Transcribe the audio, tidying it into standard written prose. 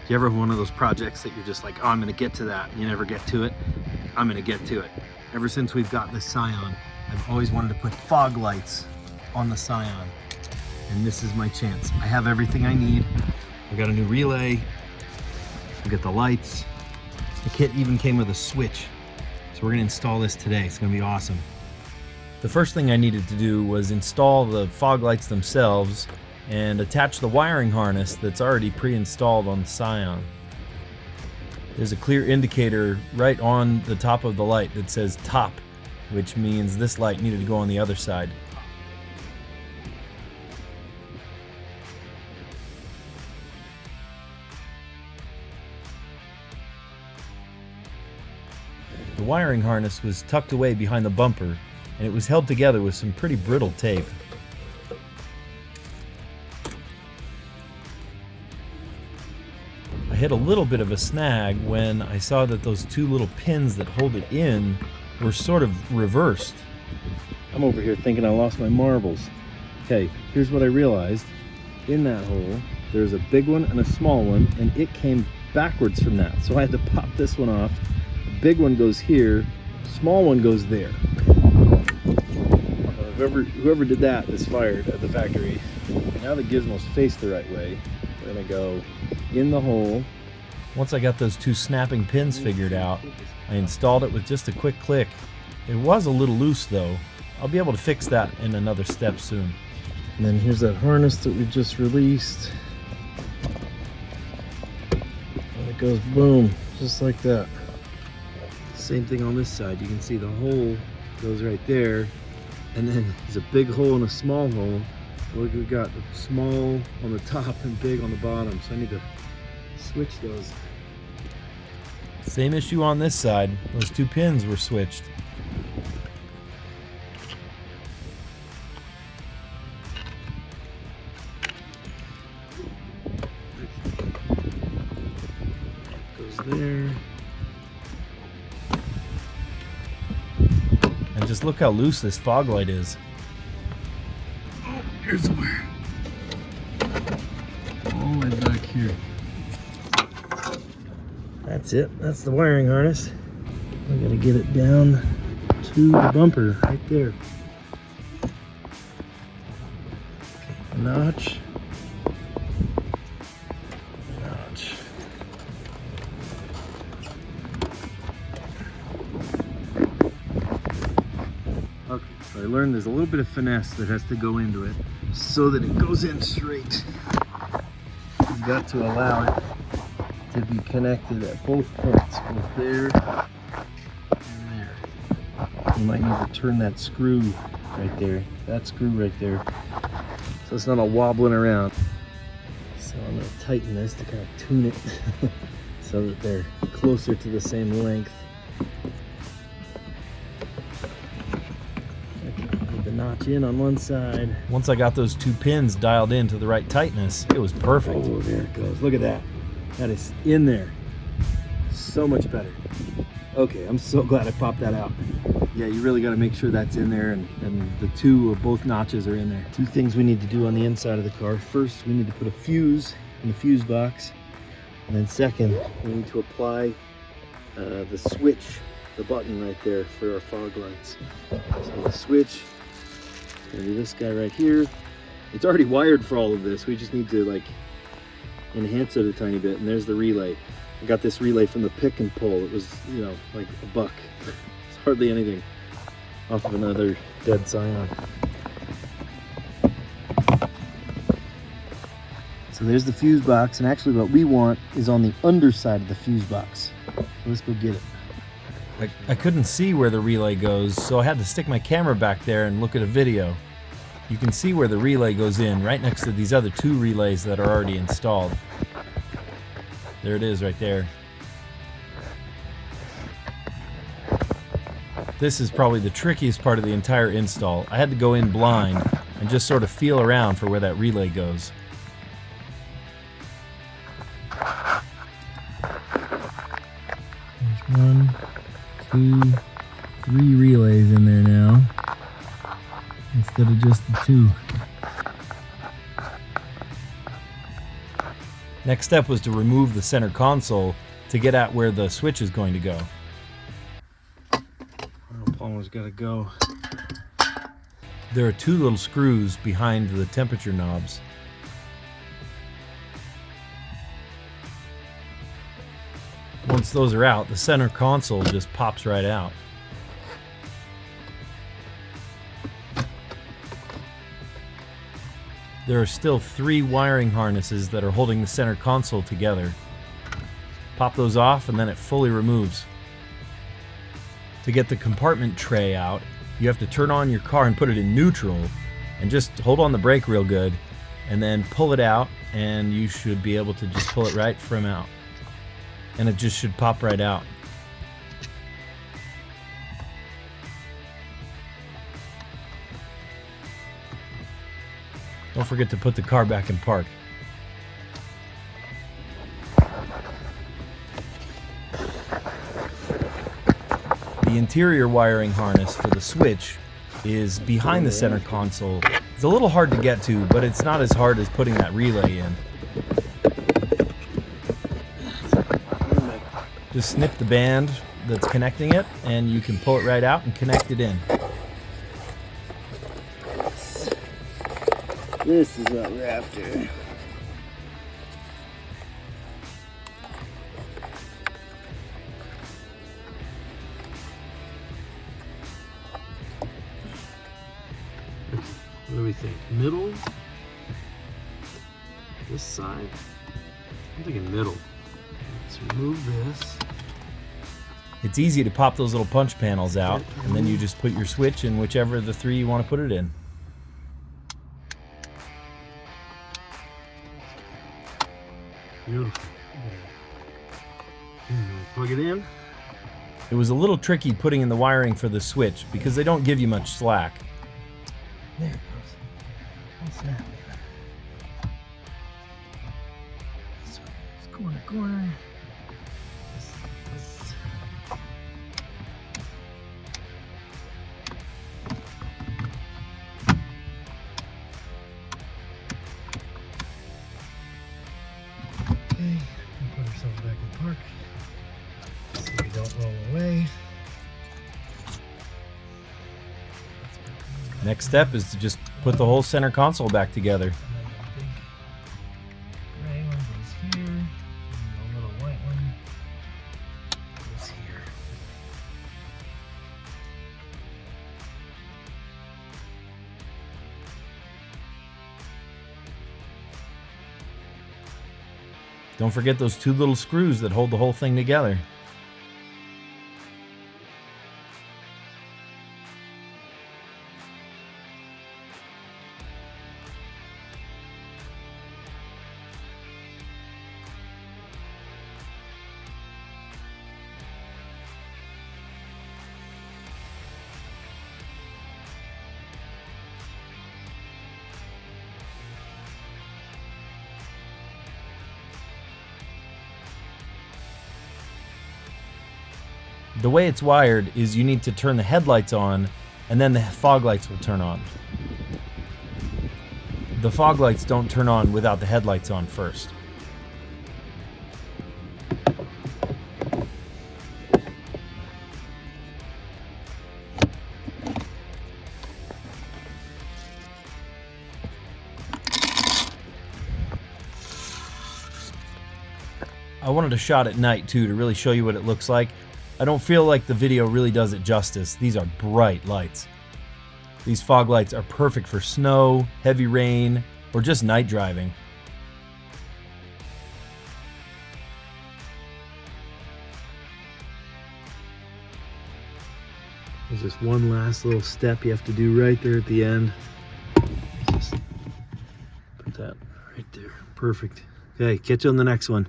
you ever have one of those projects that you're just like, oh, I'm gonna get to that, and you never get to it? I'm gonna get to it. Ever since we've got this Scion, I've always wanted to put fog lights on the Scion, and this is my chance. I have everything I need. I got a new relay, I got the lights. The kit even came with a switch. So we're gonna install this today. It's gonna be awesome. The first thing I needed to do was install the fog lights themselves and attach the wiring harness that's already pre-installed on the Scion. There's a clear indicator right on the top of the light that says top, which means this light needed to go on the other side. The wiring harness was tucked away behind the bumper, and it was held together with some pretty brittle tape. I hit a little bit of a snag when I saw that those two little pins that hold it in were sort of reversed. I'm over here thinking I lost my marbles. Okay, here's what I realized. In that hole, there's a big one and a small one, and it came backwards from that. So I had to pop this one off. The big one goes here, small one goes there. Whoever did that is fired at the factory. Now the gizmos face the right way. We're gonna go in the hole. Once I got those two snapping pins figured out, I installed it with just a quick click. It was a little loose though. I'll be able to fix that in another step soon. And then here's that harness that we just released. And it goes boom, just like that. Same thing on this side. You can see the hole goes right there. And then there's a big hole and a small hole. Look, we've got the small on the top and big on the bottom. So I need to switch those. Same issue on this side. Those two pins were switched. Goes there. And just look how loose this fog light is. Oh, here's the wire. All the way back here. That's it. That's the wiring harness. I gotta get it down to the bumper right there. Notch. Notch. Okay, so I learned there's a little bit of finesse that has to go into it so that it goes in straight. You've got to allow it to be connected at both points, both there and there. You might need to turn that screw right there, that screw right there, so it's not all wobbling around. So I'm going to tighten this to kind of tune it so that they're closer to the same length. Put the notch in on one side. Once I got those two pins dialed in to the right tightness, it was perfect. Oh, there it goes. Look at that. That is in there. So much better. Okay, I'm so glad I popped that out. Yeah, you really got to make sure that's in there, and the two or both notches are in there. Two things we need to do on the inside of the car. First, we need to put a fuse in the fuse box. And then second, we need to apply the switch, the button right there for our fog lights. So the switch is going to be this guy right here. It's already wired for all of this. We just need to like enhance it a tiny bit. And there's the relay. I got this relay from the pick and pull. It was, you know, like $1. It's hardly anything off of another dead Scion. So there's the fuse box, and actually what we want is on the underside of the fuse box. So let's go get it. I couldn't see where the relay goes, so I had to stick my camera back there and look at a video. You can see where the relay goes in, right next to these other two relays that are already installed. There it is right there. This is probably the trickiest part of the entire install. I had to go in blind and just sort of feel around for where that relay goes. There's 1, 2, 3 relays in there now, instead of just the 2. Next step was to remove the center console to get at where the switch is going to go. Plumber's got to go. There are two little screws behind the temperature knobs. Once those are out, the center console just pops right out. There are still 3 wiring harnesses that are holding the center console together. Pop those off and then it fully removes. To get the compartment tray out, you have to turn on your car and put it in neutral and just hold on the brake real good and then pull it out, and you should be able to just pull it right from out. And it just should pop right out. Don't forget to put the car back in park. The interior wiring harness for the switch is behind the center console. It's a little hard to get to, but it's not as hard as putting that relay in. Just snip the band that's connecting it, and you can pull it right out and connect it in. This is what we're after. What do we think? Middle? This side? I'm thinking middle. Let's remove this. It's easy to pop those little punch panels out, and then you just put your switch in whichever of the 3 you want to put it in. Beautiful. Plug it in. It was a little tricky putting in the wiring for the switch because they don't give you much slack. There it goes. What's that? This corner. This. Okay, we'll put ourselves back in park so we don't roll away. Next step is to just put the whole center console back together. The big gray one goes here, and the little white one goes here. Don't forget those 2 little screws that hold the whole thing together. The way it's wired is you need to turn the headlights on, and then the fog lights will turn on. The fog lights don't turn on without the headlights on first. I wanted a shot at night too to really show you what it looks like. I don't feel like the video really does it justice. These are bright lights. These fog lights are perfect for snow, heavy rain, or just night driving. There's just one last little step you have to do right there at the end. Just put that right there. Perfect. Okay, catch you on the next one.